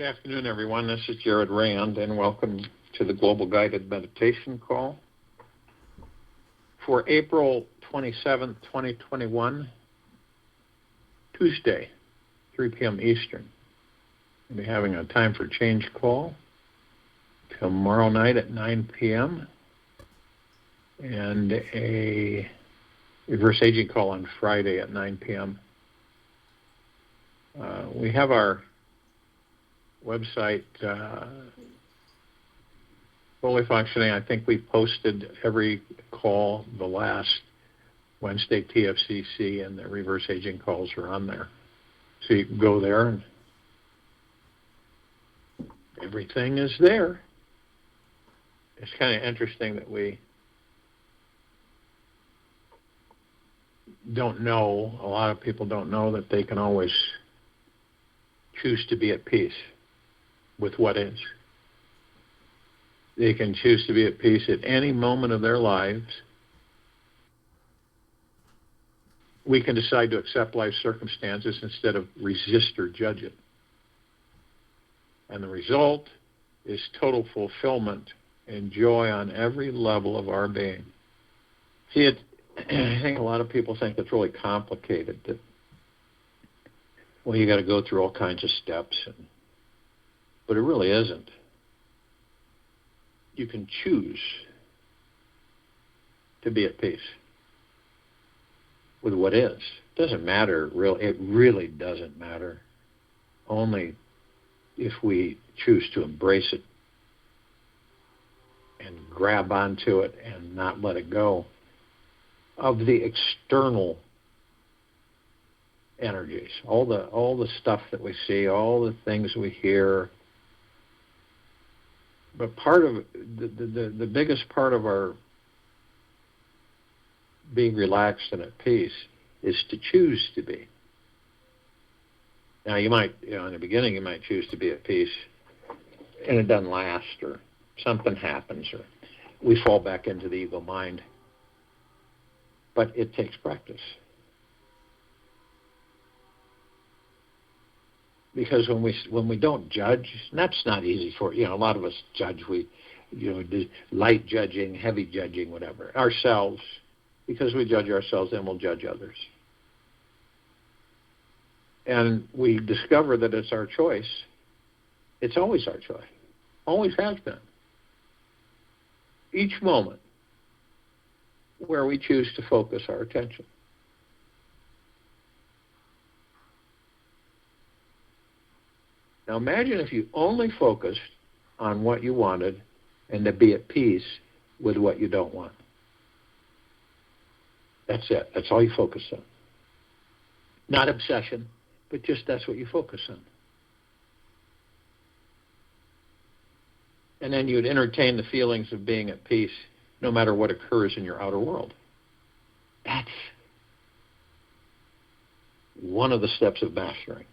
afternoon, everyone. This is Jared Rand, and welcome to the Global Guided Meditation Call for April 27th, 2021, Tuesday, 3 p.m. Eastern. We'll be having a time for change call tomorrow night at 9 p.m. and a reverse aging call on Friday at 9 p.m. We have our website fully functioning. I think we posted every call the last Wednesday TFCC, and the reverse aging calls are on there. So you can go there and everything is there. It's kind of interesting that we don't know, a lot of people don't know that they can always choose to be at peace with what is. They can choose to be at peace at any moment of their lives. We can decide to accept life circumstances instead of resist or judge it. And the result is total fulfillment and joy on every level of our being. See, I think a lot of people think it's really complicated, that, well, you got to go through all kinds of steps, but it really isn't. You can choose to be at peace with what is. It doesn't matter, really. It really doesn't matter. Only if we choose to embrace it and grab onto it and not let it go of the external energies, all the stuff that we see, all the things we hear. But part of the biggest part of our being relaxed and at peace is to choose to be. Now, you might, in the beginning, you might choose to be at peace, and it doesn't last, or something happens, or we fall back into the ego mind. But it takes practice. Because when we don't judge, and that's not easy for, a lot of us judge, do light judging, heavy judging, whatever, ourselves. Because we judge ourselves, then we'll judge others. And we discover that it's our choice. It's always our choice. Always has been. Each moment where we choose to focus our attention. Now imagine if you only focused on what you wanted and to be at peace with what you don't want. That's it. That's all you focus on. Not obsession, but just that's what you focus on. And then you'd entertain the feelings of being at peace no matter what occurs in your outer world. That's one of the steps of mastering.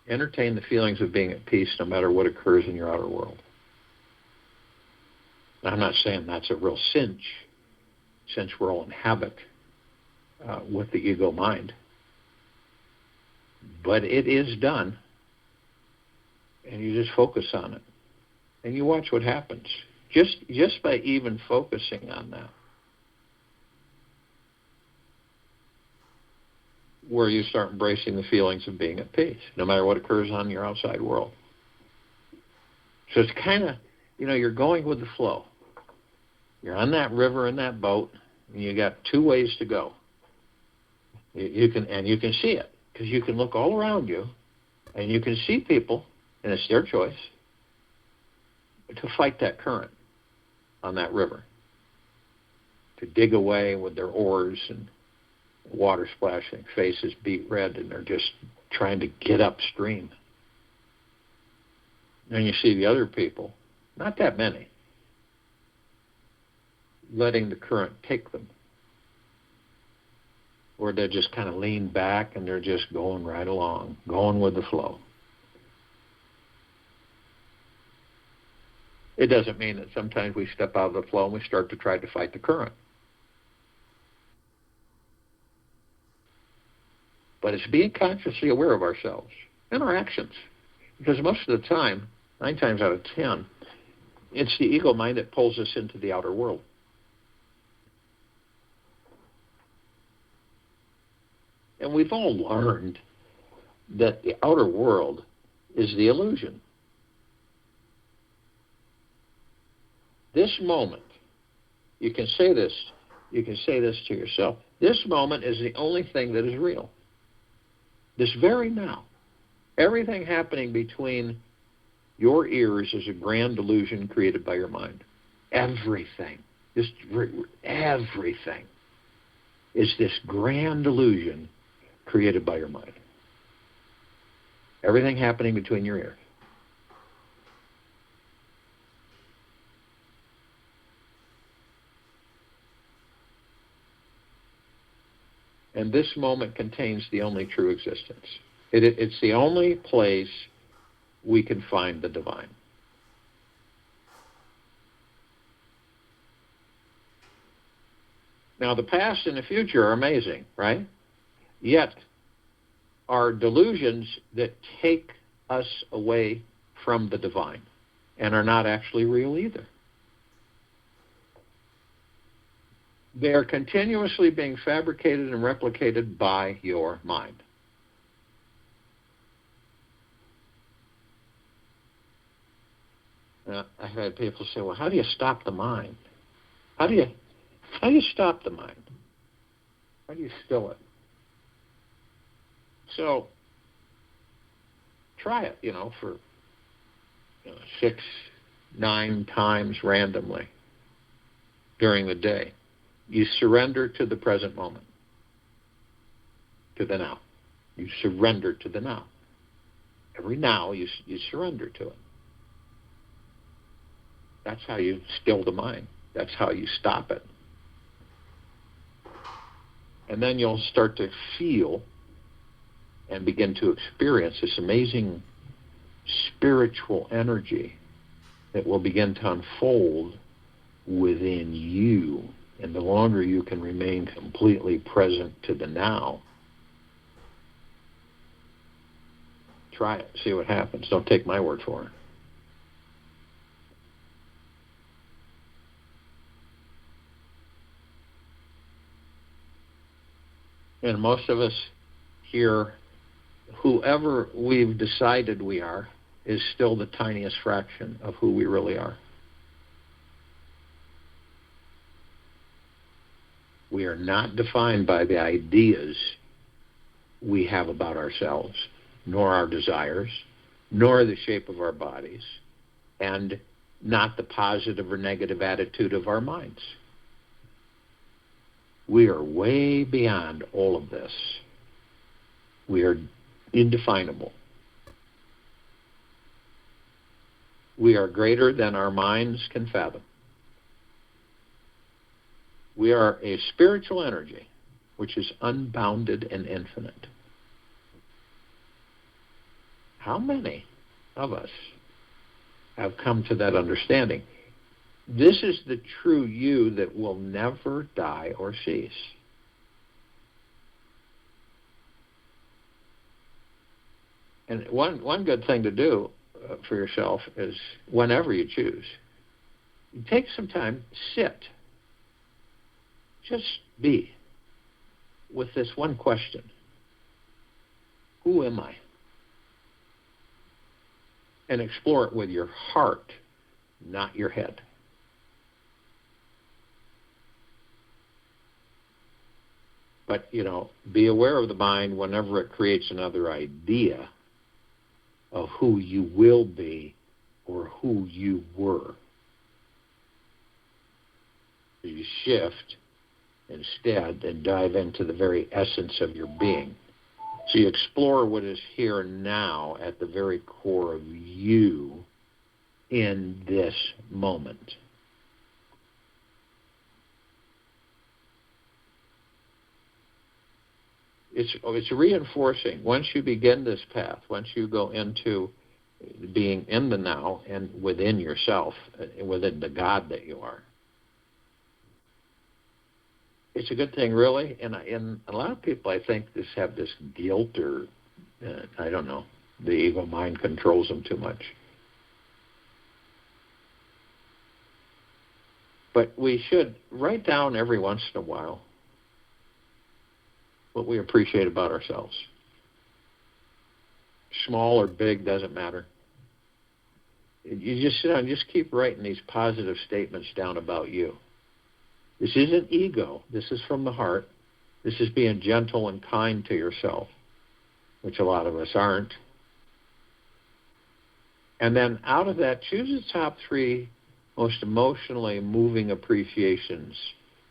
Entertain the feelings of being at peace no matter what occurs in your outer world. Now, I'm not saying that's a real cinch, since we're all in habit with the ego mind. But it is done, and you just focus on it, and you watch what happens. Just by even focusing on that, where you start embracing the feelings of being at peace, no matter what occurs on your outside world. So it's kind of, you're going with the flow. You're on that river in that boat, and you got two ways to go. You can see it, because you can look all around you, and you can see people, and it's their choice, to fight that current on that river, to dig away with their oars and water splashing, faces beat red, and they're just trying to get upstream. And you see the other people, not that many, letting the current take them. Or they just kind of lean back and they're just going right along, going with the flow. It doesn't mean that sometimes we step out of the flow and we start to try to fight the current. But it's being consciously aware of ourselves and our actions. Because most of the time, 9 times out of 10, it's the ego mind that pulls us into the outer world. And we've all learned that the outer world is the illusion. This moment, you can say this to yourself, this moment is the only thing that is real. This very now. Everything happening between your ears is a grand illusion created by your mind. Everything. Just everything is this grand illusion created by your mind. Everything happening between your ears. And this moment contains the only true existence. It's the only place we can find the divine. Now, the past and the future are amazing, right? Yet, are delusions that take us away from the divine and are not actually real either. They are continuously being fabricated and replicated by your mind. I've had people say, well, how do you stop the mind? How do you stop the mind? How do you still it? So, try it, for 6, 9 times randomly during the day. You surrender to the present moment, to the now. You surrender to the now. Every now you surrender to it. That's how you still the mind. That's how you stop it. And then you'll start to feel and begin to experience this amazing spiritual energy that will begin to unfold within you. And the longer you can remain completely present to the now, try it, see what happens. Don't take my word for it. And most of us here, whoever we've decided we are, is still the tiniest fraction of who we really are. We are not defined by the ideas we have about ourselves, nor our desires, nor the shape of our bodies, and not the positive or negative attitude of our minds. We are way beyond all of this. We are indefinable. We are greater than our minds can fathom. We are a spiritual energy which is unbounded and infinite. How many of us have come to that understanding? This is the true you that will never die or cease. And one good thing to do for yourself is whenever you choose, you take some time, sit, just be with this one question. Who am I? And explore it with your heart, not your head. But, be aware of the mind whenever it creates another idea of who you will be or who you were. You shift instead and dive into the very essence of your being. So you explore what is here now at the very core of you in this moment. It's reinforcing. Once you begin this path, once you go into being in the now and within yourself, within the God that you are, it's a good thing, really. And a lot of people, I think, have this guilt or, I don't know, the ego mind controls them too much. But we should write down every once in a while what we appreciate about ourselves. Small or big, doesn't matter. You just sit down and just keep writing these positive statements down about you. This isn't ego. This is from the heart. This is being gentle and kind to yourself, which a lot of us aren't. And then out of that, choose the top 3 most emotionally moving appreciations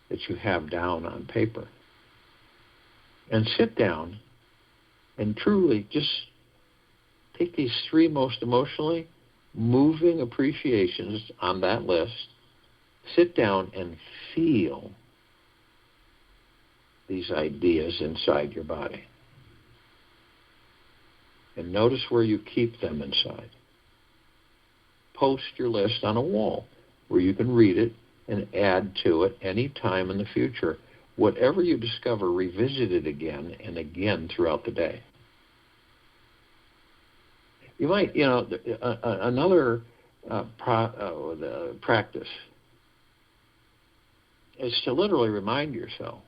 that you have down on paper. And sit down and truly just take these 3 most emotionally moving appreciations on that list, sit down and feel these ideas inside your body. And notice where you keep them inside. Post your list on a wall where you can read it and add to it any time in the future. Whatever you discover, revisit it again and again throughout the day. You might, another practice is to literally remind yourself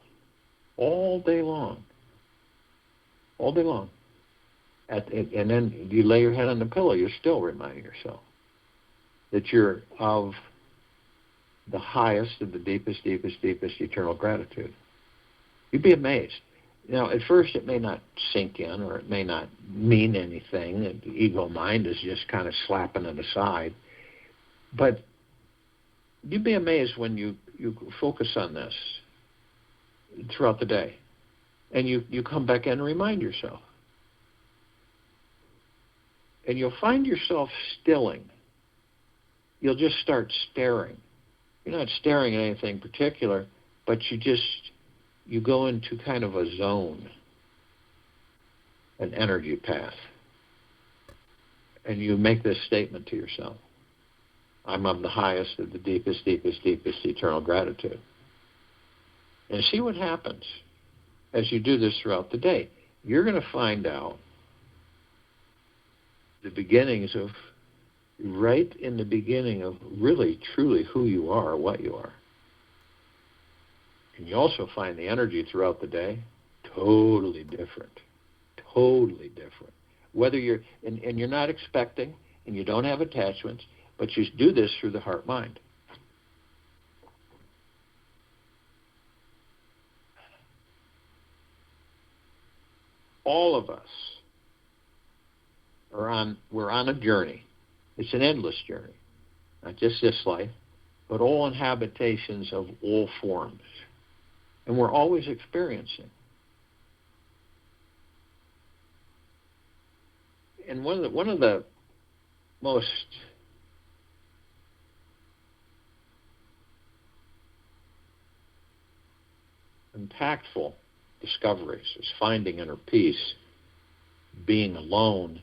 all day long, and then you lay your head on the pillow, you're still reminding yourself that you're of the highest of the deepest eternal gratitude. You'd be amazed. At first it may not sink in, or it may not mean anything. The ego mind is just kind of slapping it aside. But you'd be amazed when you focus on this throughout the day. And you come back in and remind yourself. And you'll find yourself stilling. You'll just start staring. You're not staring at anything particular, but you go into kind of a zone, an energy path. And you make this statement to yourself. I'm of the highest of the deepest eternal gratitude. And see what happens as you do this throughout the day. You're going to find out the beginnings of, right in the beginning of really, truly who you are, what you are. And you also find the energy throughout the day totally different. Whether you're, and you're not expecting, and you don't have attachments, but you do this through the heart-mind. All of us we're on a journey. It's an endless journey. Not just this life, but all inhabitations of all forms. And we're always experiencing. And one of the most impactful discoveries is finding inner peace, being alone,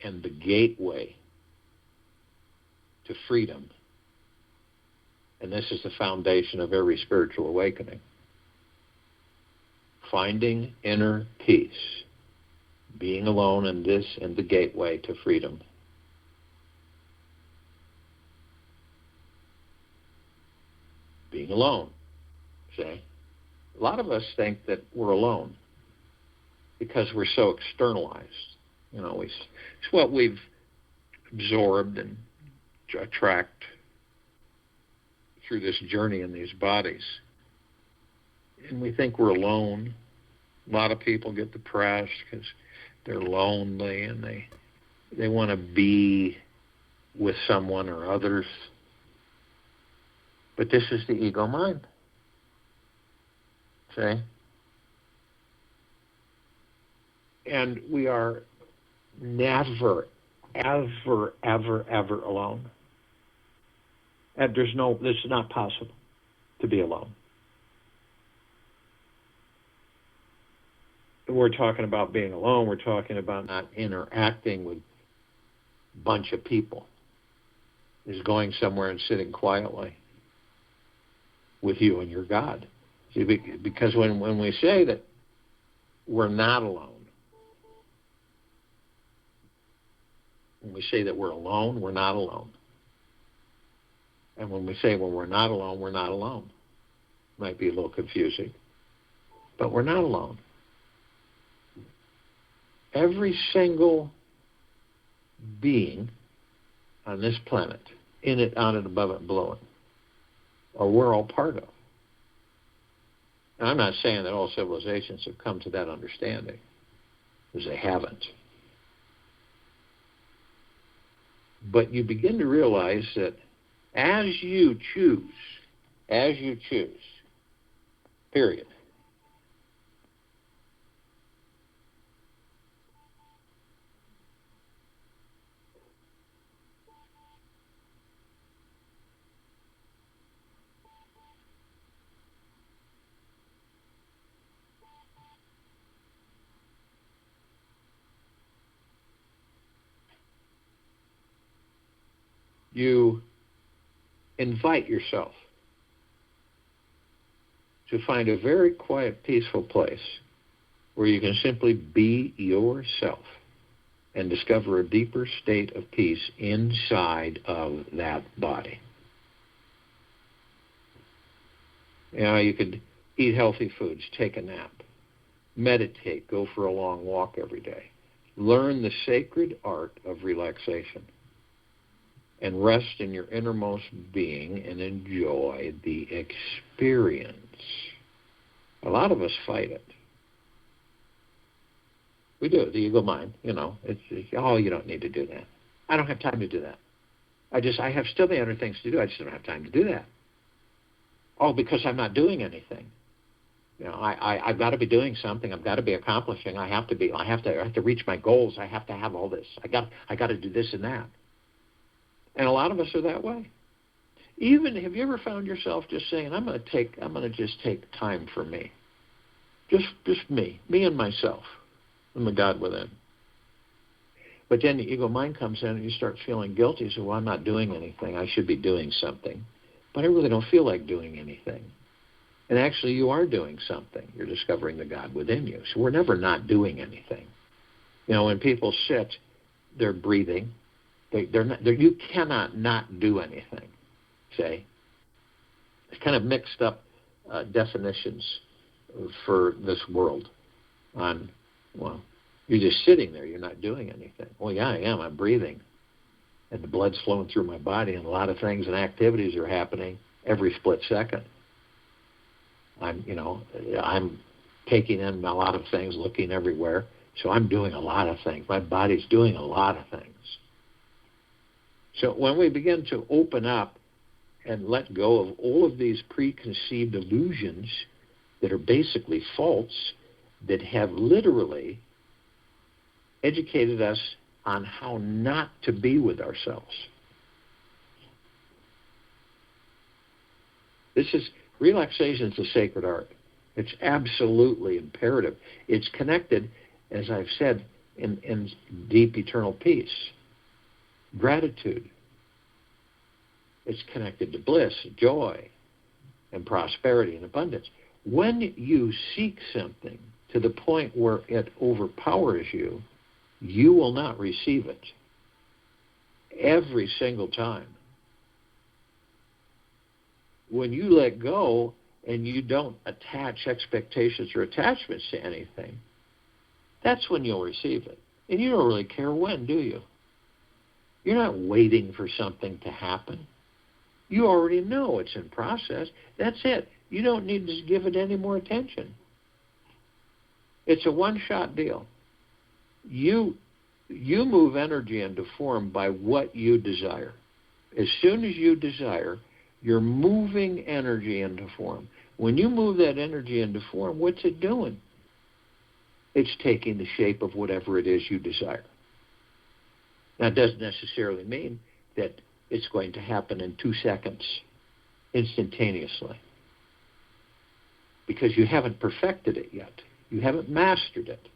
and the gateway to freedom. And this is the foundation of every spiritual awakening. Finding inner peace, being alone, and the gateway to freedom. Being alone, see? A lot of us think that we're alone because we're so externalized. It's what we've absorbed and attract through this journey in these bodies. And we think we're alone. A lot of people get depressed because they're lonely and they want to be with someone or others. But this is the ego mind. See? And we are never, ever, ever, ever alone. And this is not possible to be alone. We're talking about being alone. We're talking about not interacting with a bunch of people. Is going somewhere and sitting quietly with you and your God. See, because when we say that we're not alone, When we say that we're alone, we're not alone. And when we say, well, we're not alone, we're not alone. Might be a little confusing, but we're not alone. Every single being on this planet, in it, on it, above it, below it, or we're all part of. Now, I'm not saying that all civilizations have come to that understanding, because they haven't. But you begin to realize that as you choose, period, you invite yourself to find a very quiet, peaceful place where you can simply be yourself and discover a deeper state of peace inside of that body. You know, you could eat healthy foods, take a nap, meditate, go for a long walk every day. Learn the sacred art of relaxation and rest in your innermost being and enjoy the experience. A lot of us fight it. We do, the ego mind, it's oh, you don't need to do that. I don't have time to do that. I have still many other things to do. I just don't have time to do that. Oh, because I'm not doing anything. I've got to be doing something. I've got to be accomplishing. I have to reach my goals. I have to have all this. I got to do this and that. And a lot of us are that way. Even, have you ever found yourself just saying, I'm going to just take time for me. Just me and myself, and the God within. But then the ego mind comes in and you start feeling guilty. So, well, I'm not doing anything. I should be doing something. But I really don't feel like doing anything. And actually, you are doing something. You're discovering the God within you. So we're never not doing anything. When people sit, they're breathing. You cannot not do anything, say. It's kind of mixed up definitions for this world on, well, you're just sitting there, you're not doing anything. Well, yeah, I am, I'm breathing. And the blood's flowing through my body, and a lot of things and activities are happening every split second. I'm taking in a lot of things, looking everywhere, so I'm doing a lot of things. My body's doing a lot of things. So when we begin to open up and let go of all of these preconceived illusions that are basically false, that have literally educated us on how not to be with ourselves. Relaxation is a sacred art. It's absolutely imperative. It's connected, as I've said, in deep eternal peace. Gratitude. It's connected to bliss, joy, and prosperity and abundance. When you seek something to the point where it overpowers you, you will not receive it. Every single time. When you let go and you don't attach expectations or attachments to anything, that's when you'll receive it. And you don't really care when, do you? You're not waiting for something to happen. You already know it's in process. That's it. You don't need to give it any more attention. It's a one-shot deal. You move energy into form by what you desire. As soon as you desire, you're moving energy into form. When you move that energy into form, what's it doing? It's taking the shape of whatever it is you desire. Now, it doesn't necessarily mean that it's going to happen in 2 seconds, instantaneously, because you haven't perfected it yet. You haven't mastered it.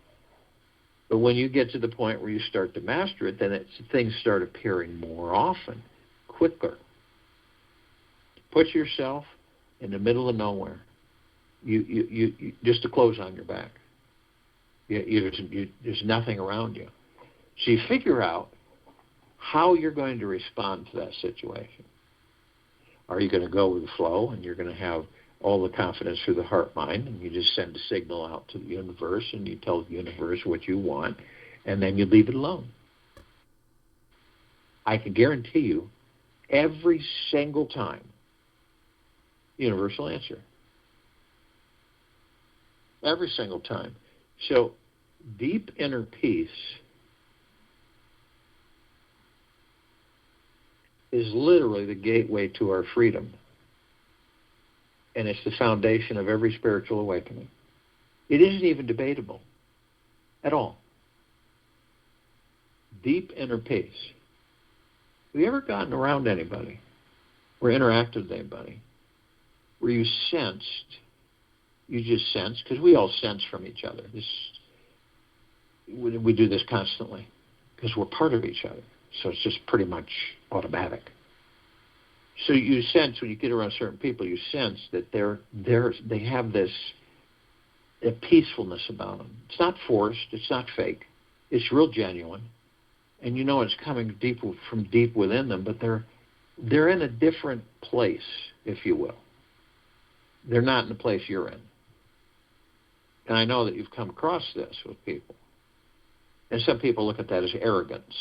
But when you get to the point where you start to master it, then things start appearing more often, quicker. Put yourself in the middle of nowhere. You just a clothes on your back. There's nothing around you. So you figure out how you're going to respond to that situation. Are you going to go with the flow and you're going to have all the confidence through the heart mind and you just send a signal out to the universe and you tell the universe what you want and then you leave it alone? I can guarantee you every single time, universal answer. Every single time. So deep inner peace is literally the gateway to our freedom. And it's the foundation of every spiritual awakening. It isn't even debatable at all. Deep inner peace. Have you ever gotten around anybody or interacted with anybody where you just sensed, because we all sense from each other. We do this constantly because we're part of each other. So it's just pretty much automatic. So you sense when you get around certain people, you sense that they have this a peacefulness about them. It's not forced. It's not fake. It's real genuine. And you know it's coming from deep within them, but they're in a different place, if you will. They're not in the place you're in. And I know that you've come across this with people. And some people look at that as arrogance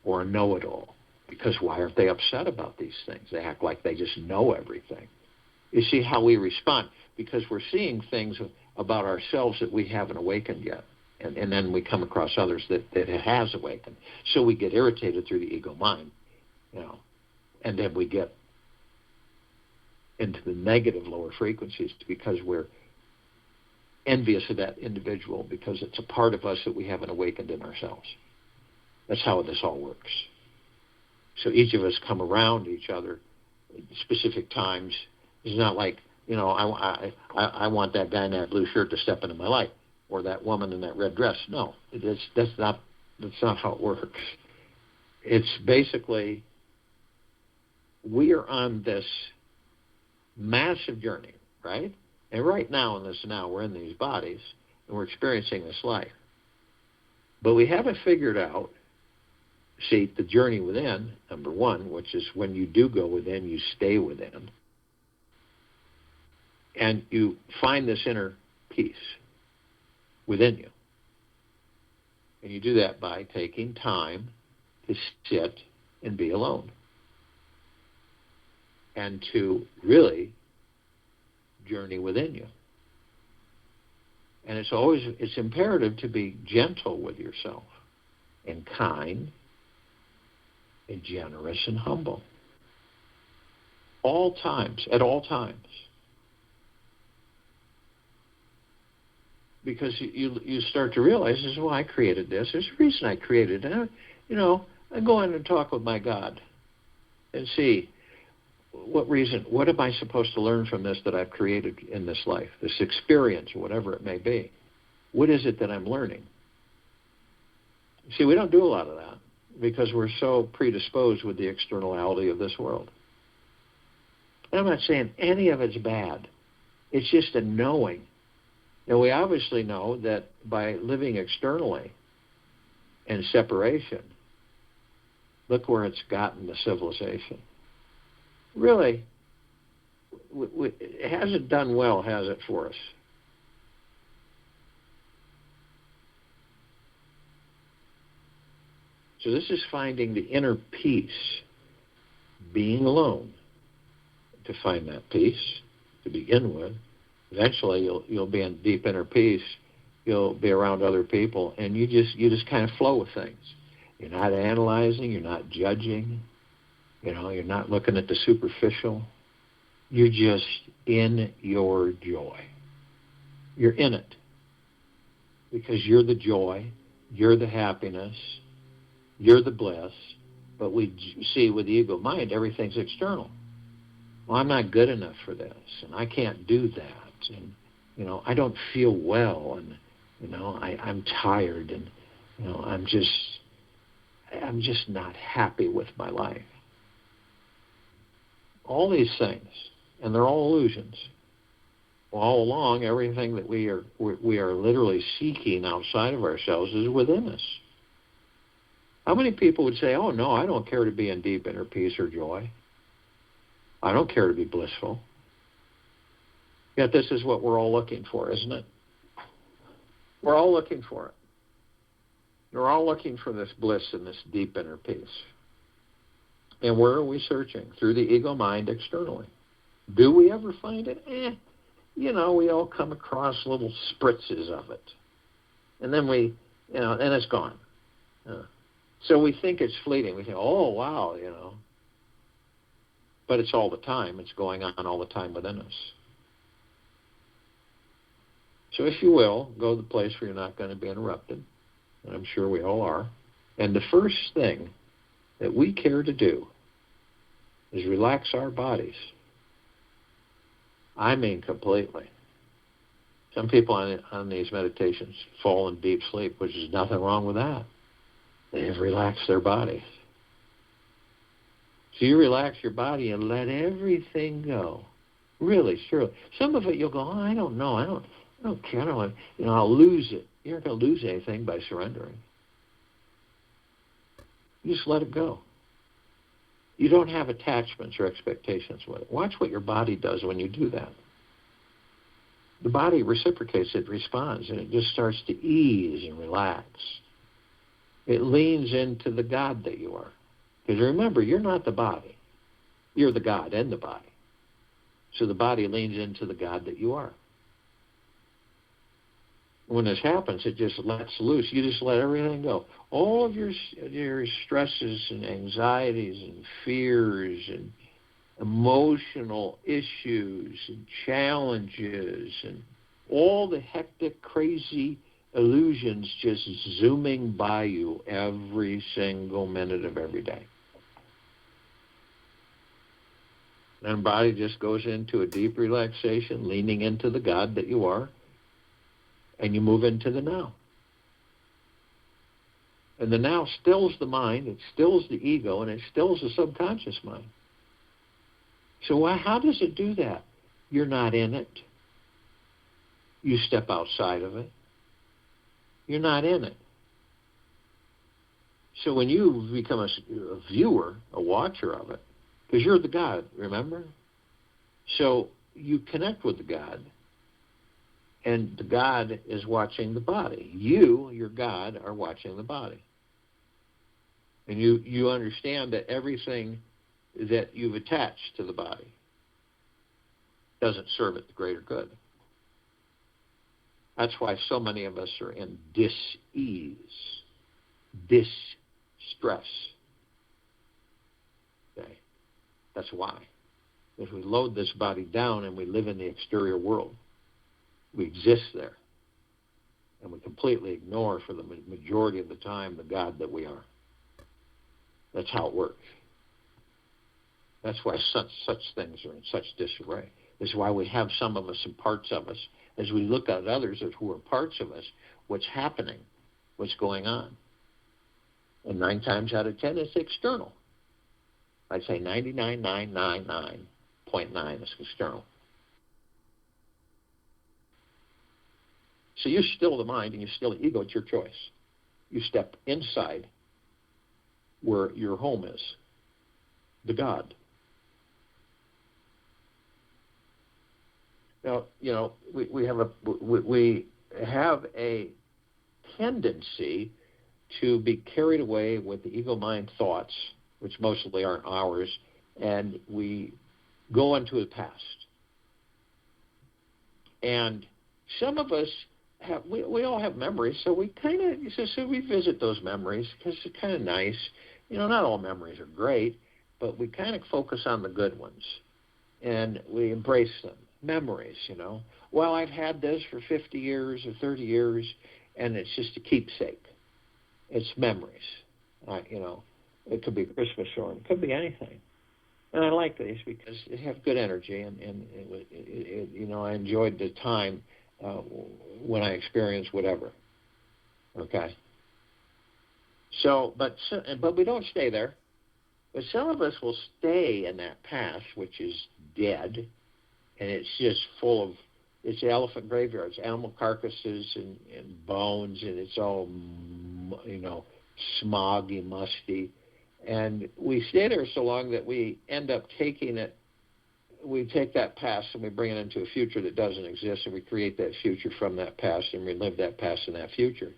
or a know-it-all. Because why aren't they upset about these things? They act like they just know everything. You see how we respond. Because we're seeing things about ourselves that we haven't awakened yet. And then we come across others that it has awakened. So we get irritated through the ego mind, and then we get into the negative lower frequencies because we're envious of that individual because it's a part of us that we haven't awakened in ourselves. That's how this all works. So each of us come around each other at specific times. It's not like, I want that guy in that blue shirt to step into my life or that woman in that red dress. No, that's not how it works. It's basically we are on this massive journey, right? And right now we're in these bodies and we're experiencing this life. But we haven't figured out, the journey within, number one, which is when you do go within, you stay within. And you find this inner peace within you. And you do that by taking time to sit and be alone. And to really journey within you. And it's imperative to be gentle with yourself and kind and generous and humble. At all times. Because you start to realize, I created this. There's a reason I created it. I go in and talk with my God and see what am I supposed to learn from this that I've created in this life, this experience, whatever it may be. What is it that I'm learning? See, we don't do a lot of that because we're so predisposed with the externality of this world. And I'm not saying any of it's bad. It's just a knowing. Now, we obviously know that by living externally and separation, look where it's gotten the civilization. Really, it hasn't done well, has it, for us? So this is finding the inner peace, being alone, to find that peace to begin with. Eventually, you'll be in deep inner peace. You'll be around other people, and you just kind of flow with things. You're not analyzing. You're not judging. You're not looking at the superficial. You're just in your joy. You're in it because you're the joy. You're the happiness. You're the bliss. But we see with the ego mind, everything's external. Well, I'm not good enough for this, and I can't do that, and I don't feel well, and I'm tired, and I'm just not happy with my life. All these things, and they're all illusions. All along, everything that we are literally seeking outside of ourselves is within us. How many people would say, oh, no, I don't care to be in deep inner peace or joy. I don't care to be blissful. Yet this is what we're all looking for, isn't it? We're all looking for it. We're all looking for this bliss and this deep inner peace. And where are we searching? Through the ego mind externally. Do we ever find it? We all come across little spritzes of it. And then and it's gone. So we think it's fleeting. We think, oh, wow, But it's all the time. It's going on all the time within us. So if you will, go to the place where you're not going to be interrupted. And I'm sure we all are. And the first thing that we care to do is relax our bodies. I mean completely. Some people on these meditations fall in deep sleep, which is nothing wrong with that. They have relaxed their bodies. So you relax your body and let everything go. Really, surely. Some of it you'll go, oh, I don't know. I don't care. I'll lose it. You're not going to lose anything by surrendering. You just let it go. You don't have attachments or expectations with it. Watch what your body does when you do that. The body reciprocates, it responds, and it just starts to ease and relax. It leans into the God that you are. Because remember, you're not the body. You're the God and the body. So the body leans into the God that you are. When this happens, it just lets loose. You just let everything go. All of your stresses and anxieties and fears and emotional issues and challenges and all the hectic, crazy illusions just zooming by you every single minute of every day. And the body just goes into a deep relaxation, leaning into the God that you are, and you move into the now. And the now stills the mind, it stills the ego, and it stills the subconscious mind. So how does it do that? You're not in it. You step outside of it. You're not in it. So when you become a viewer, a watcher of it, because you're the God, remember? So you connect with the God, and the God is watching the body. You, your God, are watching the body. And you understand that everything that you've attached to the body doesn't serve it the greater good. That's why so many of us are in dis-ease, distress. Okay? That's why. Because we load this body down and we live in the exterior world. We exist there. And we completely ignore for the majority of the time the God that we are. That's how it works. That's why such things are in such disarray. This is why we have some of us and parts of us. As we look at others who are parts of us, what's happening, what's going on. And 9 times out of 10, it's external. I'd say 99.999.9 is external. So you still the mind and you still the ego. It's your choice. You step inside where your home is, the God. Now, we have a tendency to be carried away with the ego mind thoughts, which mostly aren't ours, and we go into the past. And some of us we all have memories, so we we visit those memories because it's kind of nice. Not all memories are great, but we kind of focus on the good ones, and we embrace them. Memories, Well, I've had this for 50 years or 30 years, and it's just a keepsake. It's memories. It could be a Christmas storm. It could be anything. And I like these because they have good energy, and I enjoyed the time when I experienced whatever. Okay. So, but we don't stay there. But some of us will stay in that past, which is dead, and it's just full of, it's elephant graveyards, animal carcasses and bones, and it's all, smoggy, musty. And we stay there so long that we end up taking it, we take that past and we bring it into a future that doesn't exist, and we create that future from that past and relive that past and that future.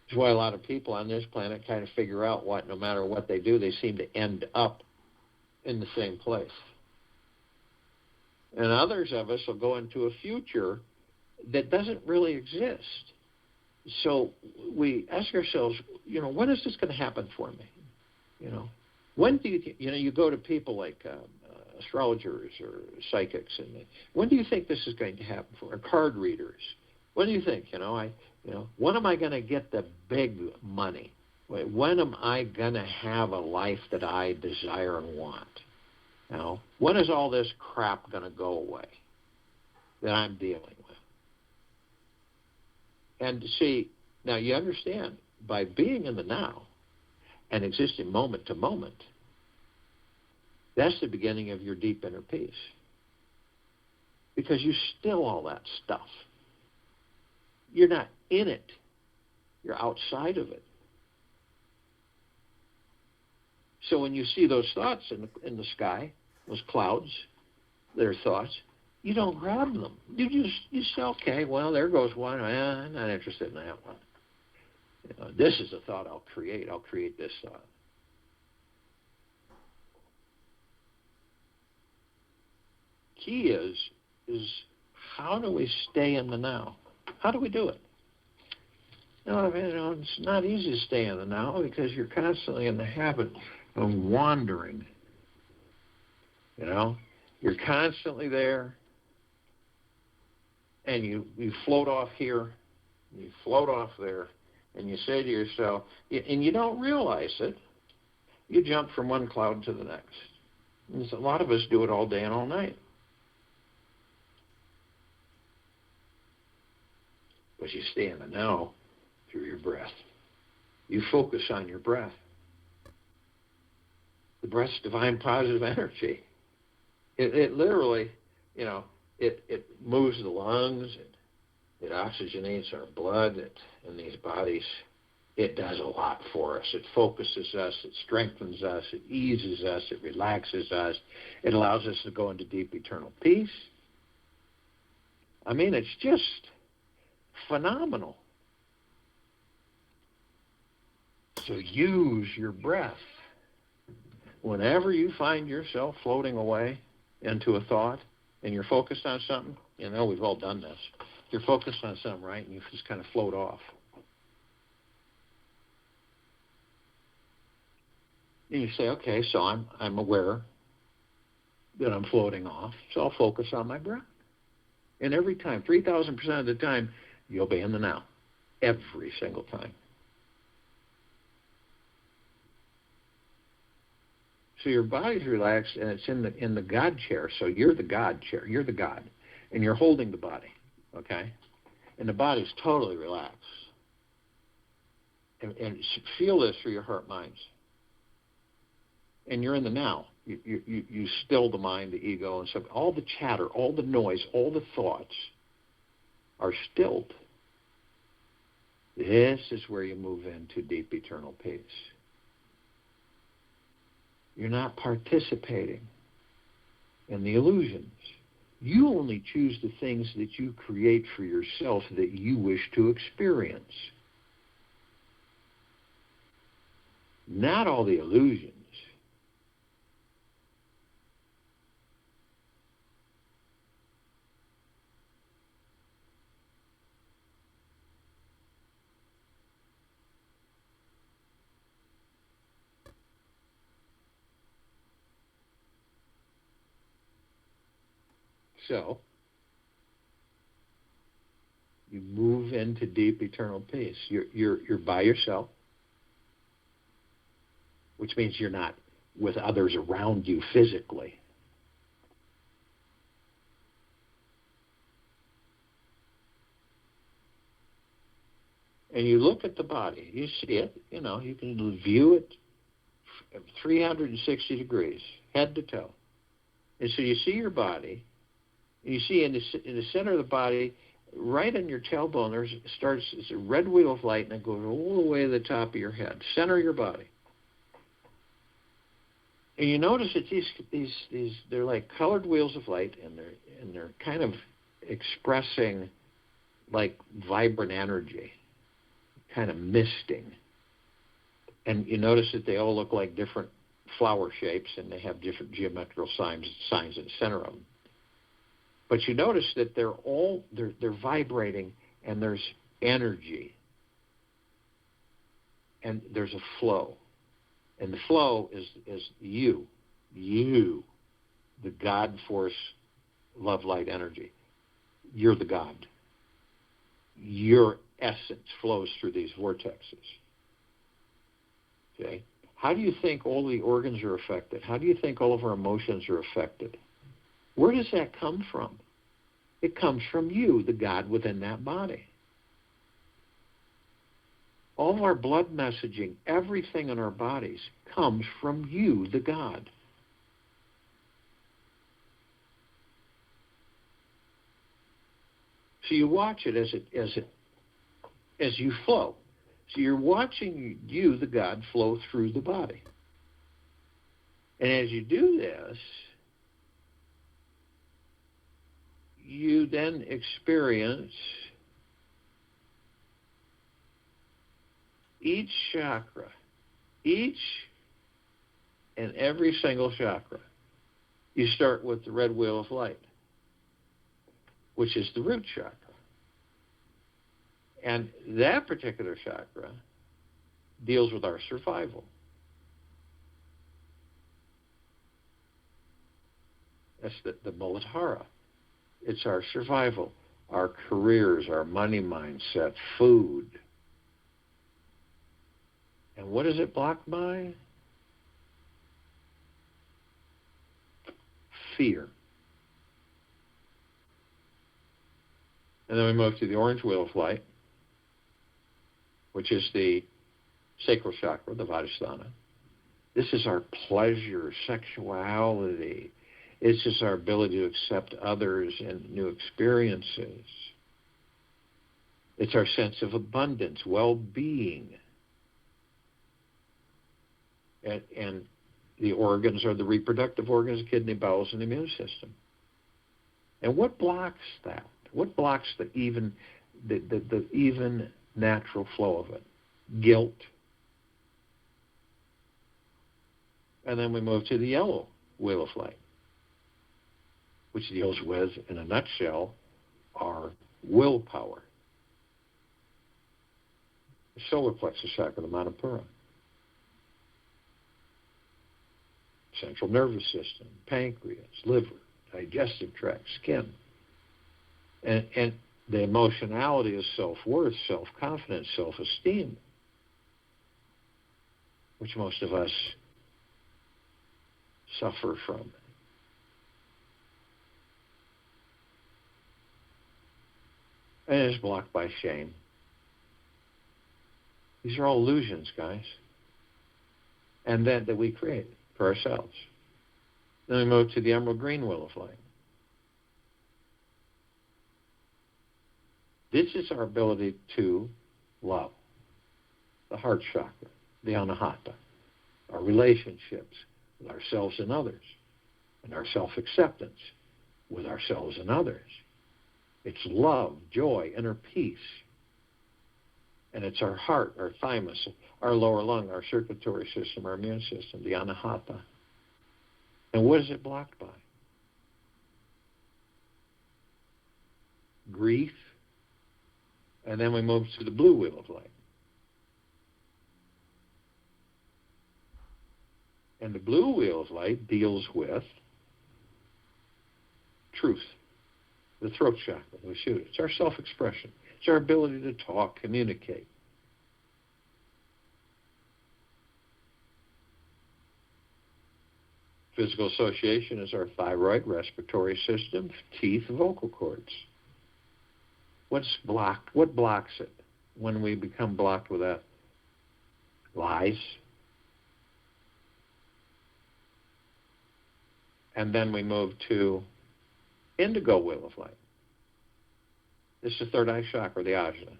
That's why a lot of people on this planet kind of figure out what, no matter what they do, they seem to end up in the same place. And others of us will go into a future that doesn't really exist. So we ask ourselves, when is this going to happen for me? When do you, you go to people like astrologers or psychics, and when do you think this is going to happen for? Or card readers. When do you think? When am I going to get the big money? When am I going to have a life that I desire and want? When is all this crap going to go away that I'm dealing with? And see, now you understand, by being in the now and existing moment to moment, that's the beginning of your deep inner peace. Because you still all that stuff. You're not in it. You're outside of it. So when you see those thoughts in the sky, those clouds, their thoughts, you don't grab them. You say, okay, well, there goes one. I'm not interested in that one. This is a thought I'll create. I'll create this thought. Key is how do we stay in the now? How do we do it? It's not easy to stay in the now because you're constantly in the habit of wandering. You're constantly there, and you float off here, you float off there, and you say to yourself, and you don't realize it, you jump from one cloud to the next. And a lot of us do it all day and all night. But you stay in the now through your breath. You focus on your breath. The breath's divine positive energy. It literally, it moves the lungs, it oxygenates our blood in these bodies. It does a lot for us. It focuses us, it strengthens us, it eases us, it relaxes us. It allows us to go into deep eternal peace. It's just phenomenal. So use your breath. Whenever you find yourself floating away into a thought and you're focused on something, we've all done this. You're focused on something, right, and you just kind of float off. And you say, okay, so I'm aware that I'm floating off, so I'll focus on my breath. And every time, 3,000% of the time, you'll be in the now. Every single time. So your body's relaxed, and it's in the God chair. So you're the God chair. You're the God. And you're holding the body, okay? And the body's totally relaxed. And feel this through your heart minds. And you're in the now. You still the mind, the ego, and so all the chatter, all the noise, all the thoughts are stilled. This is where you move into deep eternal peace. You're not participating in the illusions. You only choose the things that you create for yourself that you wish to experience. Not all the illusions. So, you move into deep eternal peace. You're by yourself, which means you're not with others around you physically. And you look at the body. You see it. You can view it 360 degrees, head to toe. And so you see your body. And you see in the center of the body, right in your tailbone, it's a red wheel of light, and it goes all the way to the top of your head, center of your body. And you notice that these they're like colored wheels of light, and they're kind of expressing like vibrant energy, kind of misting. And you notice that they all look like different flower shapes, and they have different geometrical signs in the center of them. But you notice that they're vibrating, and there's energy, and there's a flow. And the flow is you, the God force, love, light, energy. You're the God. Your essence flows through these vortexes. Okay? How do you think all the organs are affected? How do you think all of our emotions are affected? Where does that come from? It comes from you, the God within that body. All of our blood messaging, everything in our bodies comes from you, the God. So you watch it as you flow. So you're watching you, the God, flow through the body. And as you do this, you then experience each chakra, each and every single chakra. You start with the red wheel of light, which is the root chakra. And that particular chakra deals with our survival. That's the Muladhara. It's our survival, our careers, our money mindset, food. And what is it blocked by? Fear. And then we move to the orange wheel of light, which is the sacral chakra, the Vadhisthana. This is our pleasure, sexuality. It's just our ability to accept others and new experiences. It's our sense of abundance, well-being. And the organs are the reproductive organs, kidney, bowels, and immune system. And what blocks that? What blocks the even natural flow of it? Guilt. And then we move to the yellow wheel of light, which deals with, in a nutshell, our willpower. The solar plexus chakra, the Manipura. Central nervous system, pancreas, liver, digestive tract, skin. And the emotionality is self-worth, self-confidence, self-esteem, which most of us suffer from. And it is blocked by shame. These are all illusions, guys. And that we create for ourselves. Then we move to the emerald green wheel of light. This is our ability to love. The heart chakra, the anahata, our relationships with ourselves and others, and our self-acceptance with ourselves and others. It's love, joy, inner peace. And it's our heart, our thymus, our lower lung, our circulatory system, our immune system, the anahata. And what is it blocked by? Grief. And then we move to the blue wheel of light. And the blue wheel of light deals with truth, the throat chakra, the Vishuddha. It's our self-expression. It's our ability to talk, communicate. Physical association is our thyroid, respiratory system, teeth, vocal cords. What's blocked? What blocks it when we become blocked with that? Lies. And then we move to indigo wheel of light. This is the third eye chakra, the ajna.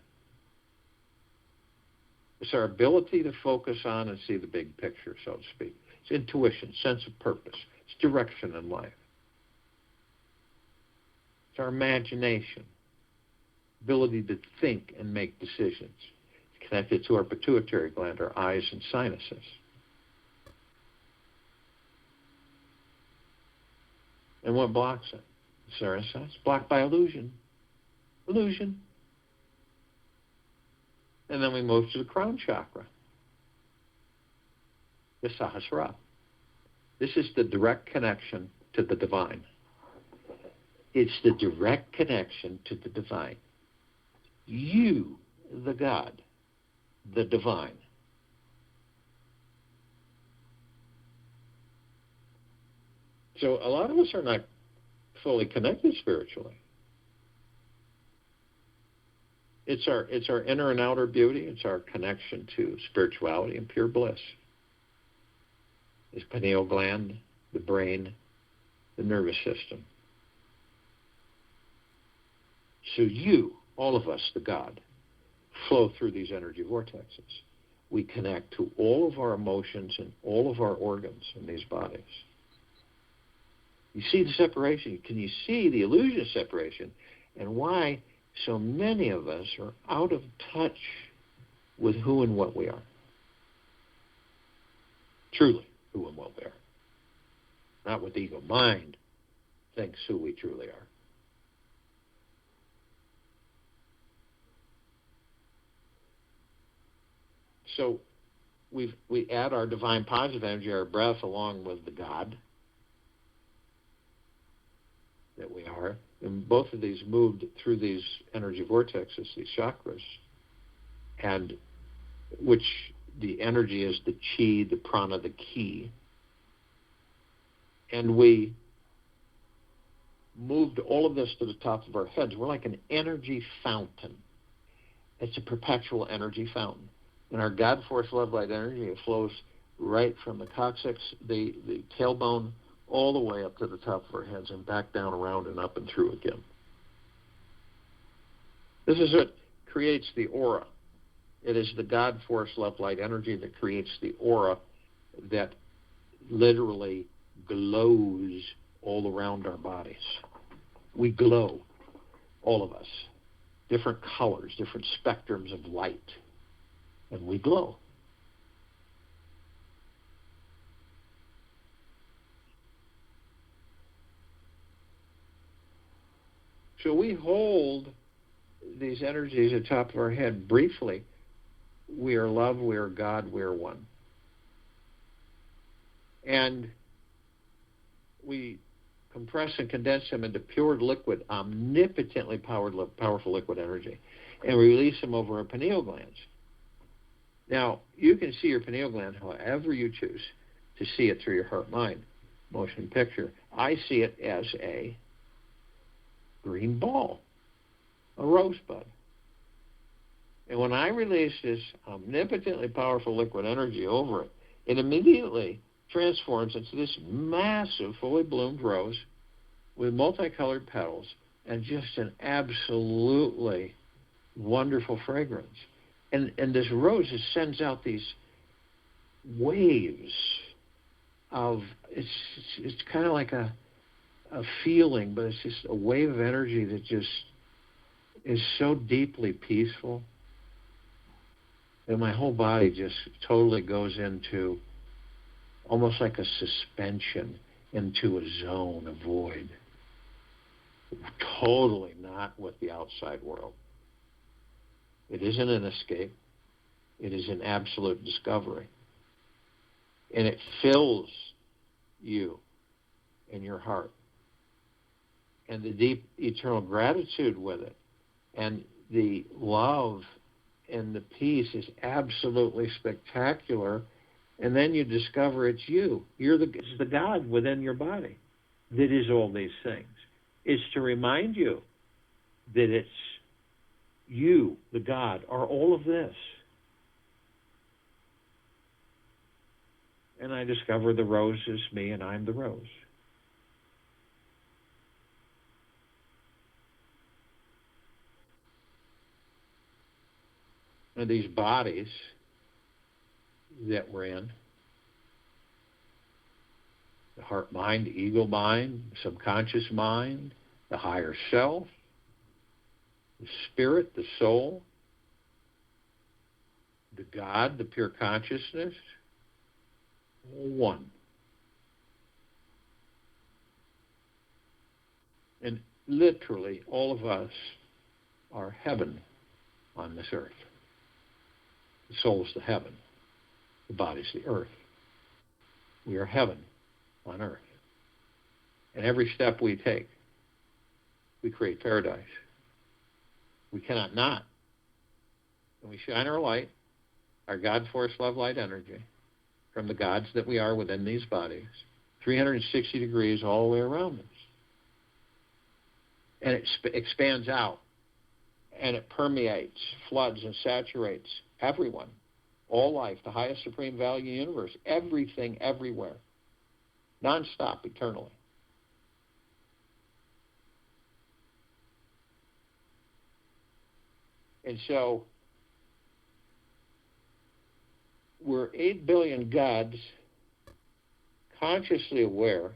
It's our ability to focus on and see the big picture, so to speak. It's intuition, sense of purpose. It's direction in life. It's our imagination, ability to think and make decisions. It's connected to our pituitary gland, our eyes and sinuses. And what blocks it? It's blocked by illusion. Illusion. And then we move to the crown chakra, the Sahasrara. This is the direct connection to the divine. It's the direct connection to the divine. You, the God, the divine. So a lot of us are not fully connected spiritually. It's our inner and outer beauty. It's our connection to spirituality and pure bliss. It's pineal gland, the brain, the nervous system. So you, all of us, the God, flow through these energy vortexes. We connect to all of our emotions and all of our organs in these bodies. You see the separation. Can you see the illusion of separation and why so many of us are out of touch with who and what we are? Truly, who and what we are. Not what the ego mind thinks who we truly are. So we add our divine positive energy, our breath, along with the God that we are. And both of these moved through these energy vortexes, these chakras, and which the energy is the chi, the prana, the ki. And we moved all of this to the top of our heads. We're like an energy fountain. It's a perpetual energy fountain. And our God force love light energy, it flows right from the coccyx, the tailbone, all the way up to the top of our heads and back down around and up and through again. This is what creates the aura. It is the God force love light energy that creates the aura that literally glows all around our bodies. We glow, all of us, different colors, different spectrums of light, and we glow. So we hold these energies at the top of our head briefly. We are love, we are God, we are one. And we compress and condense them into pure liquid, omnipotently powerful liquid energy, and we release them over our pineal glands. Now, you can see your pineal gland however you choose to see it through your heart-mind motion picture. I see it as a green ball, a rosebud. And when I release this omnipotently powerful liquid energy over it, it immediately transforms into this massive, fully bloomed rose with multicolored petals and just an absolutely wonderful fragrance. And this rose just sends out these waves of, it's kind of like a feeling, but it's just a wave of energy that just is so deeply peaceful that my whole body just totally goes into almost like a suspension into a zone, a void. Totally not with the outside world. It isn't an escape. It is an absolute discovery. And it fills you and your heart. And the deep eternal gratitude with it and the love and the peace is absolutely spectacular. And then you discover it's you. It's the God within your body that is all these things. It's to remind you that it's you, the God, are all of this. And I discover the rose is me and I'm the rose. these bodies that we're in, the heart mind, the ego mind, subconscious mind, the higher self, the spirit, the soul, the God, the pure consciousness, one. And literally, all of us are heaven on this earth. The soul is the heaven. The body is the earth. We are heaven on earth. And every step we take, we create paradise. We cannot not. And we shine our light, our God force, love, light, energy, from the gods that we are within these bodies, 360 degrees all the way around us. And it expands out, and it permeates, floods, and saturates everyone, all life, the highest supreme value universe, everything, everywhere, nonstop, eternally. And so we're 8 billion gods consciously aware,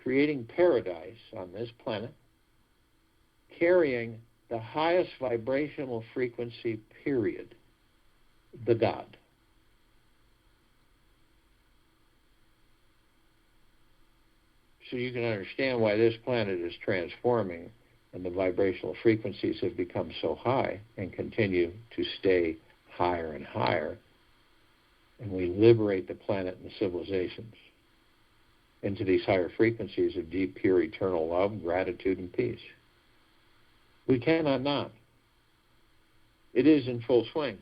creating paradise on this planet, carrying the highest vibrational frequency, period, the God. So you can understand why this planet is transforming and the vibrational frequencies have become so high and continue to stay higher and higher, and we liberate the planet and the civilizations into these higher frequencies of deep, pure, eternal love, gratitude, and peace. We cannot not. It is in full swing.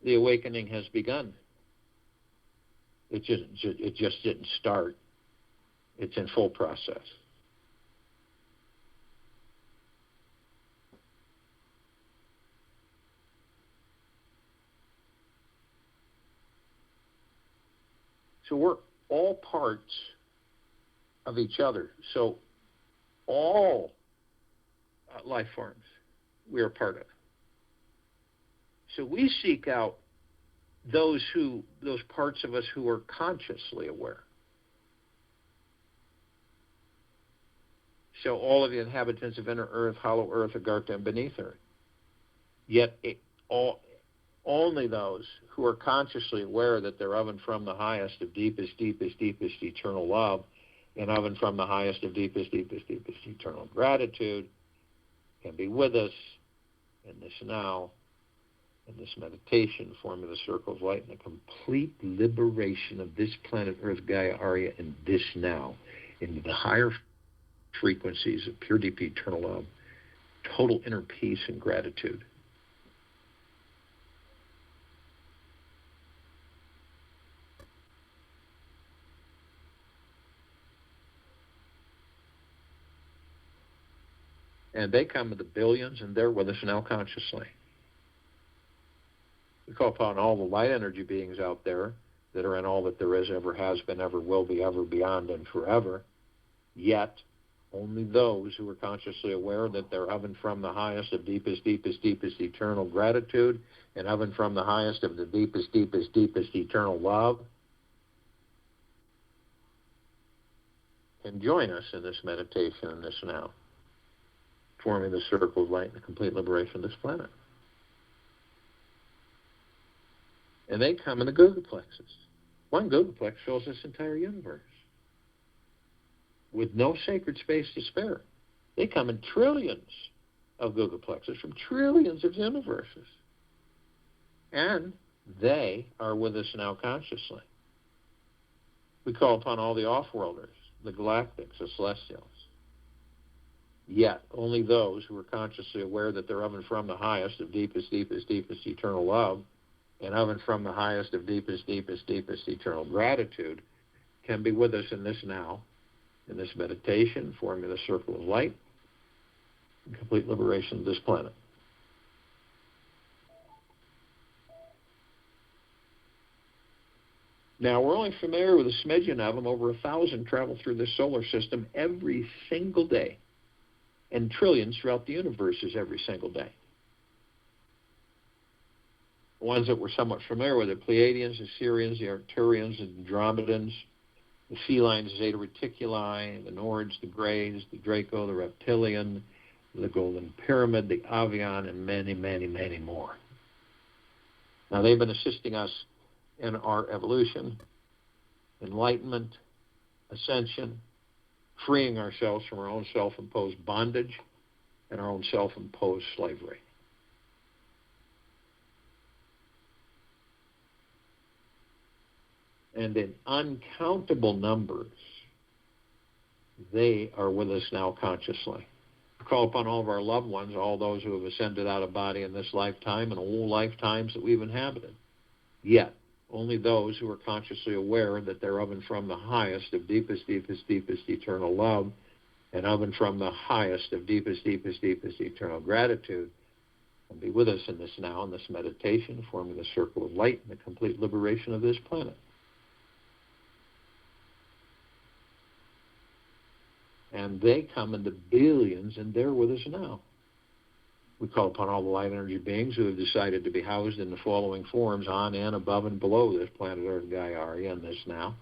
The awakening has begun. It just didn't start. It's in full process. So we're all parts of each other. So all life forms we are part of. So we seek out those parts of us who are consciously aware. So all of the inhabitants of inner earth, hollow earth, Agartha, and beneath earth. Yet only those who are consciously aware that they're of and from the highest of deepest, deepest, deepest eternal love, and of and from the highest of deepest, deepest, deepest eternal gratitude can be with us in this now, in this meditation, forming the circle of light, and the complete liberation of this planet Earth, Gaia, Arya, in this now, into the higher frequencies of pure, deep, eternal love, total inner peace and gratitude. And they come in the billions, and they're with us now consciously. We call upon all the light energy beings out there that are in all that there is, ever has been, ever will be, ever beyond, and forever. Yet, only those who are consciously aware that they're of and from the highest of deepest, deepest, deepest eternal gratitude, and of and from the highest of the deepest, deepest, deepest eternal love, can join us in this meditation and this now, forming the circle of light and the complete liberation of this planet. And they come in the Gogaplexes. One Gogaplex fills this entire universe with no sacred space to spare. They come in trillions of Gogaplexes from trillions of universes. And they are with us now consciously. We call upon all the off-worlders, the galactics, the celestials. Yet, only those who are consciously aware that they're of and from the highest of deepest, deepest, deepest eternal love, and of and from the highest of deepest, deepest, deepest eternal gratitude, can be with us in this now, in this meditation, forming the circle of light, and complete liberation of this planet. Now, we're only familiar with a smidgen of them. Over 1,000 travel through this solar system every single day, and trillions throughout the universes every single day. The ones that we're somewhat familiar with, the Pleiadians, the Sirians, the Arcturians, the Andromedans, the felines, Zeta Reticuli, the Nords, the Greys, the Draco, the Reptilian, the Golden Pyramid, the Avian, and many, many, many more. Now, they've been assisting us in our evolution, enlightenment, ascension, freeing ourselves from our own self-imposed bondage and our own self-imposed slavery. And in uncountable numbers, they are with us now consciously. We call upon all of our loved ones, all those who have ascended out of body in this lifetime and all lifetimes that we've inhabited. Yet, only those who are consciously aware that they're of and from the highest of deepest, deepest, deepest eternal love and of and from the highest of deepest, deepest, deepest eternal gratitude will be with us in this now, in this meditation, forming the circle of light and the complete liberation of this planet. And they come in the billions, and they're with us now. We call upon all the light energy beings who have decided to be housed in the following forms on and above and below this planet Earth Gaia in this now.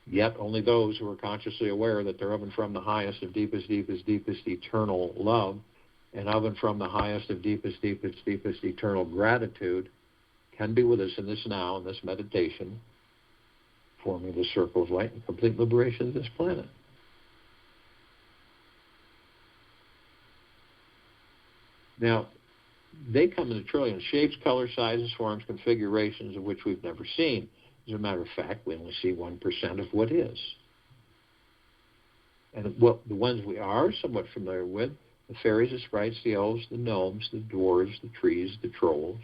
Yet only those who are consciously aware that they're of and from the highest of deepest, deepest, deepest eternal love and of and from the highest of deepest, deepest, deepest eternal gratitude can be with us in this now, in this meditation, forming the circle of light and complete liberation of this planet. Now, they come in a trillion shapes, colors, sizes, forms, configurations of which we've never seen. As a matter of fact, we only see 1% of what is. And what the ones we are somewhat familiar with, the fairies, the sprites, the elves, the gnomes, the dwarves, the trees, the trolls,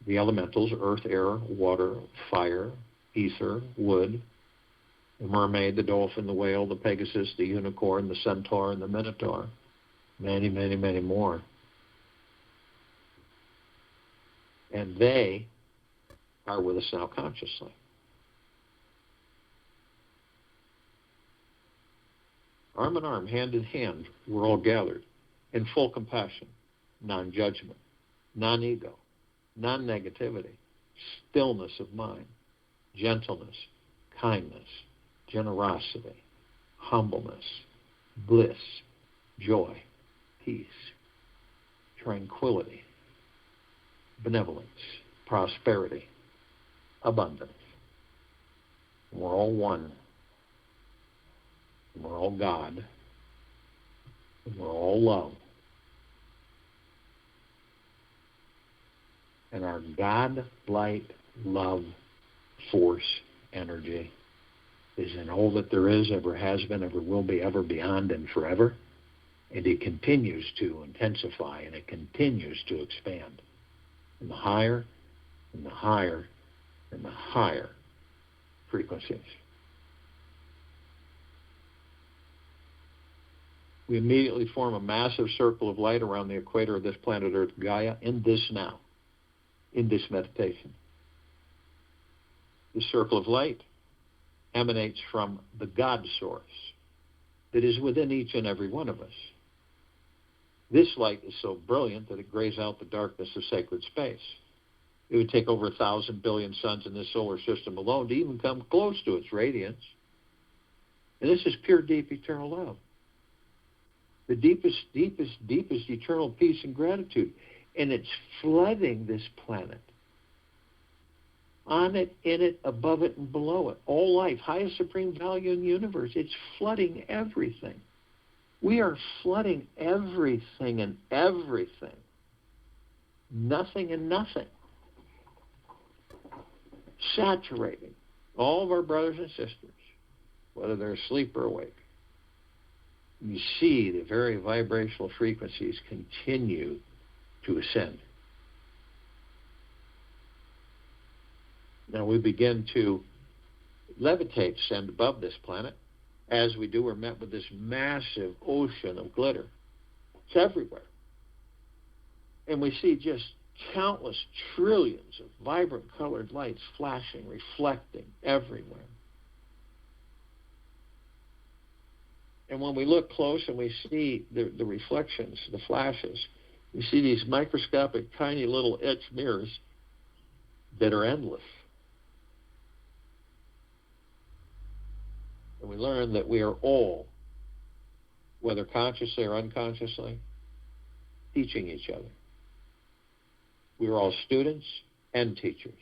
the elementals, earth, air, water, fire, ether, wood, the mermaid, the dolphin, the whale, the pegasus, the unicorn, the centaur, and the minotaur. Many, many, many more. And they are with us now consciously. Arm in arm, hand in hand, we're all gathered in full compassion, non-judgment, non-ego, non-negativity, stillness of mind, gentleness, kindness, generosity, humbleness, bliss, joy, peace, tranquility, benevolence, prosperity, abundance. We're all one. We're all God. We're all love. And our God-light love force energy is in all that there is, ever has been, ever will be, ever beyond, and forever. And it continues to intensify, and it continues to expand. And the higher, and the higher, and the higher frequencies. We immediately form a massive circle of light around the equator of this planet Earth Gaia in this now, in this meditation. The circle of light emanates from the God source that is within each and every one of us. This light is so brilliant that it grays out the darkness of sacred space. It would take over 1,000 billion suns in this solar system alone to even come close to its radiance. And this is pure, deep, eternal love. The deepest, deepest, deepest eternal peace and gratitude. And it's flooding this planet. On it, in it, above it, and below it. All life, highest supreme value in the universe. It's flooding everything. We are flooding everything and everything. Nothing and nothing. Saturating all of our brothers and sisters, whether they're asleep or awake. You see the very vibrational frequencies continue to ascend. Now we begin to levitate, ascend above this planet. As we do, we're met with this massive ocean of glitter. It's everywhere. And we see just countless trillions of vibrant colored lights flashing, reflecting everywhere. And when we look close and we see the reflections, the flashes, You see these microscopic, tiny little etched mirrors that are endless. And we learn that we are all, whether consciously or unconsciously, teaching each other. We are all students and teachers.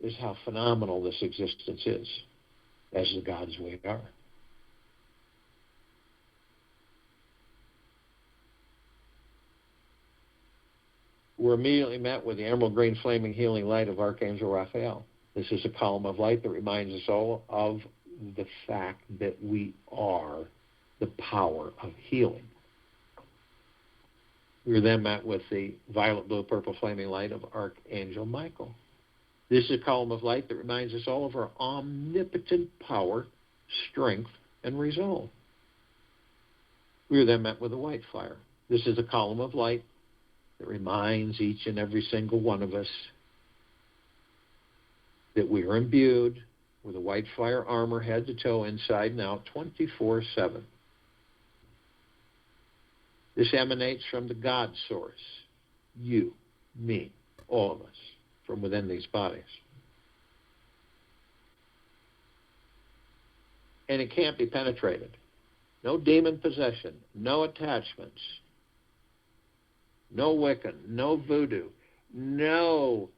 This is how phenomenal this existence is, as the gods we are. We're immediately met with the emerald green flaming healing light of Archangel Raphael. This is a column of light that reminds us all of the fact that we are the power of healing. We are then met with the violet, blue, purple flaming light of Archangel Michael. This is a column of light that reminds us all of our omnipotent power, strength, and resolve. We are then met with the white fire. This is a column of light that reminds each and every single one of us that we are imbued with a white fire armor, head to toe, inside and out, 24/7. This emanates from the God source, you, me, all of us, from within these bodies. And it can't be penetrated. No demon possession, no attachments, no Wiccan, no voodoo, no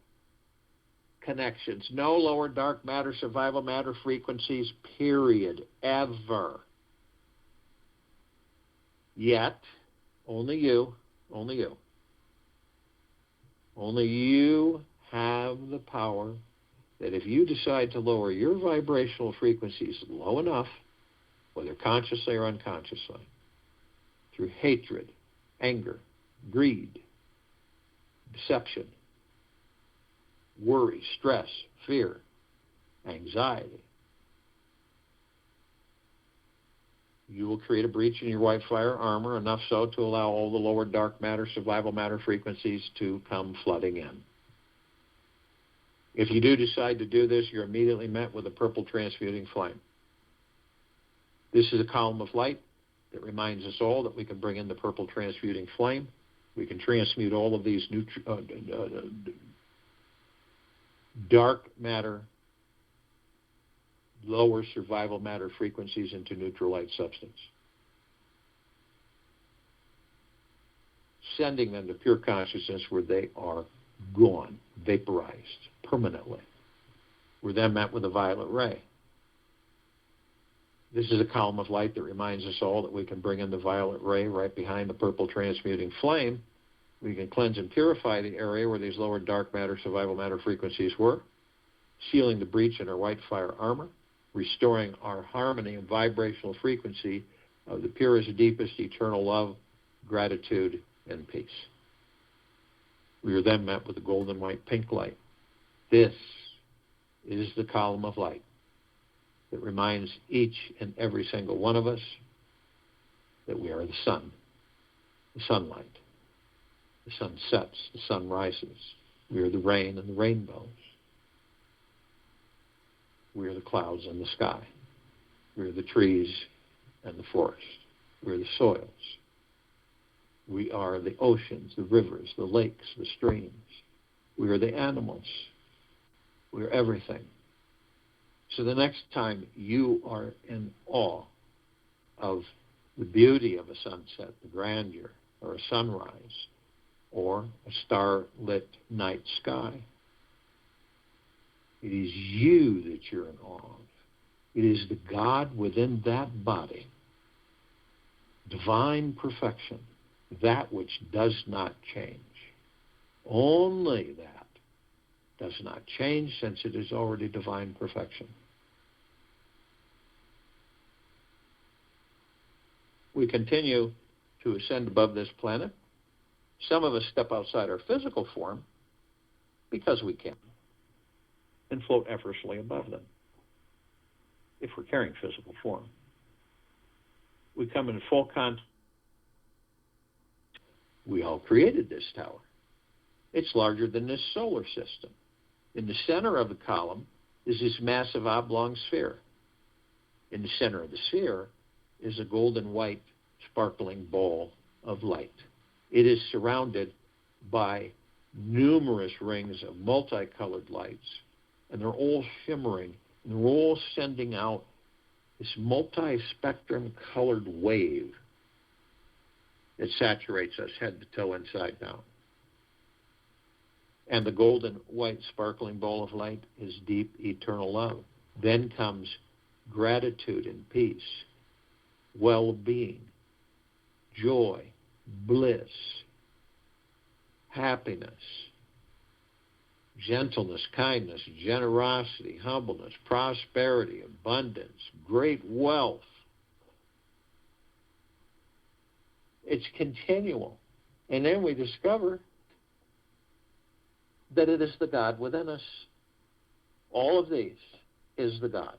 connections, no lower dark matter, survival matter frequencies, period, ever. Yet, only you have the power that if you decide to lower your vibrational frequencies low enough, whether consciously or unconsciously, through hatred, anger, greed, deception, worry, stress, fear, anxiety, you will create a breach in your white fire armor, enough so to allow all the lower dark matter, survival matter frequencies to come flooding in. If you do decide to do this, you're immediately met with a purple transmuting flame. This is a column of light that reminds us all that we can bring in the purple transmuting flame. We can transmute all of these dark matter, lower survival matter frequencies into neutral light substance, sending them to pure consciousness where they are gone, vaporized permanently. We're then met with a violet ray. This is a column of light that reminds us all that we can bring in the violet ray right behind the purple transmuting flame. We can cleanse and purify the area where these lower dark matter, survival matter frequencies were, sealing the breach in our white fire armor, restoring our harmony and vibrational frequency of the purest, deepest, eternal love, gratitude, and peace. We are then met with the golden white pink light. This is the column of light that reminds each and every single one of us that we are the sun, the sunlight. The sun sets, the sun rises. We are the rain and the rainbows. We are the clouds and the sky. We are the trees and the forest. We are the soils. We are the oceans, the rivers, the lakes, the streams. We are the animals. We are everything. So the next time you are in awe of the beauty of a sunset, the grandeur, or a sunrise, or a star-lit night sky, it is you that you're in awe of. It is the God within that body, divine perfection, that which does not change. Only that does not change, since it is already divine perfection. We continue to ascend above this planet. Some of us step outside our physical form because we can, and float effortlessly above them, if we're carrying physical form. We come in full contact. We all created this tower. It's larger than this solar system. In the center of the column is this massive oblong sphere. In the center of the sphere is a golden white sparkling ball of light. It is surrounded by numerous rings of multicolored lights, and they're all shimmering, and they're all sending out this multi-spectrum colored wave that saturates us head to toe, inside and out. And the golden, white, sparkling ball of light is deep, eternal love. Then comes gratitude and peace, well-being, joy, bliss, happiness, gentleness, kindness, generosity, humbleness, prosperity, abundance, great wealth. It's continual. And then we discover that it is the God within us. All of these is the God.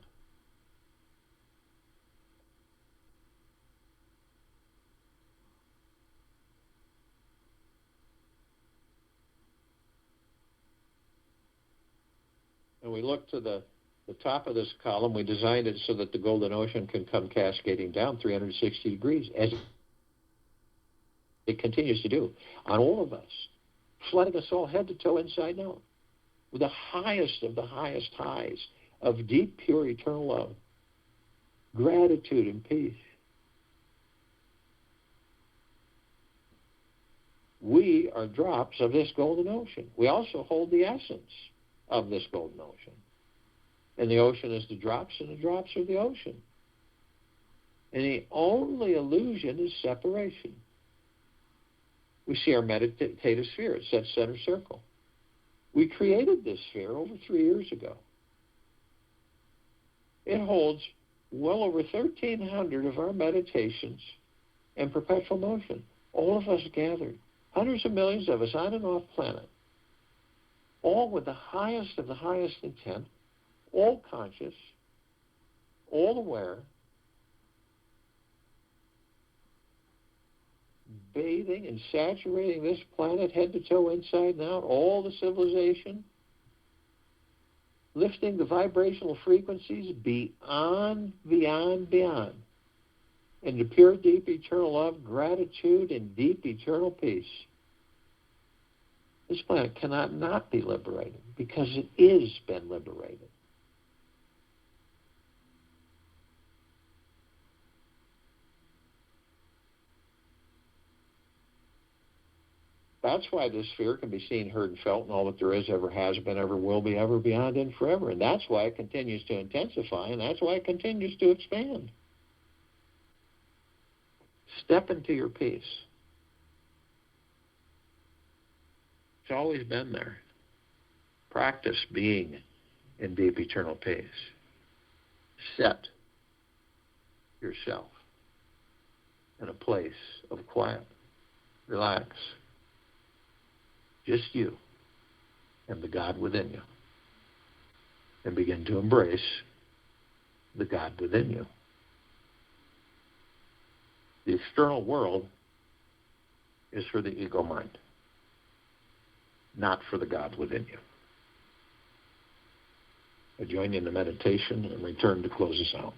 And we look to the top of this column. We designed it so that the golden ocean can come cascading down 360 degrees, as it continues to do, on all of us, flooding us all head to toe, inside and out, with the highest of the highest highs of deep, pure, eternal love, gratitude, and peace. We are drops of this golden ocean. We also hold the essence of this golden ocean. And the ocean is the drops, and the drops are the ocean. And the only illusion is separation. We see our meditative sphere. It's that center circle. We created this sphere over 3 years ago. It holds well over 1,300 of our meditations in perpetual motion. All of us gathered, hundreds of millions of us on and off planet, all with the highest of the highest intent, all conscious, all aware, bathing and saturating this planet head to toe, inside and out, all the civilization, lifting the vibrational frequencies beyond, into pure, deep, eternal love, gratitude, and deep, eternal peace. This planet cannot not be liberated, because it is been liberated. That's why this sphere can be seen, heard, and felt in all that there is, ever has been, ever will be, ever, beyond, and forever. And that's why it continues to intensify, and that's why it continues to expand. Step into your peace. It's always been there. Practice being in deep, eternal peace. Set yourself in a place of quiet. Relax. Just you and the God within you. And begin to embrace the God within you. The external world is for the ego mind, not for the God within you. I join you in the meditation and return to close us out.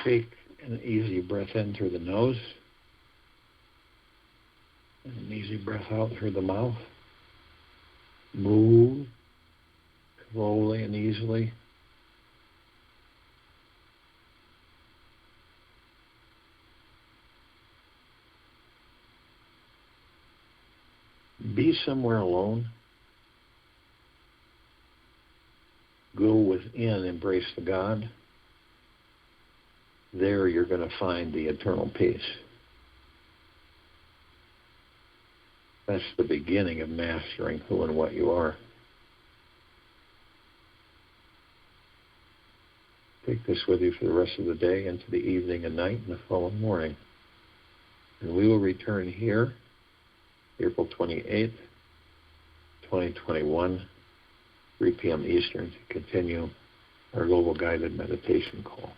Take an easy breath in through the nose and an easy breath out through the mouth. Move slowly and easily. Be somewhere alone. Go within, embrace the God. There you're going to find the eternal peace. That's the beginning of mastering who and what you are. Take this with you for the rest of the day, into the evening and night, and the following morning. And we will return here, April 28th, 2021, 3 p.m. Eastern, to continue our global guided meditation call.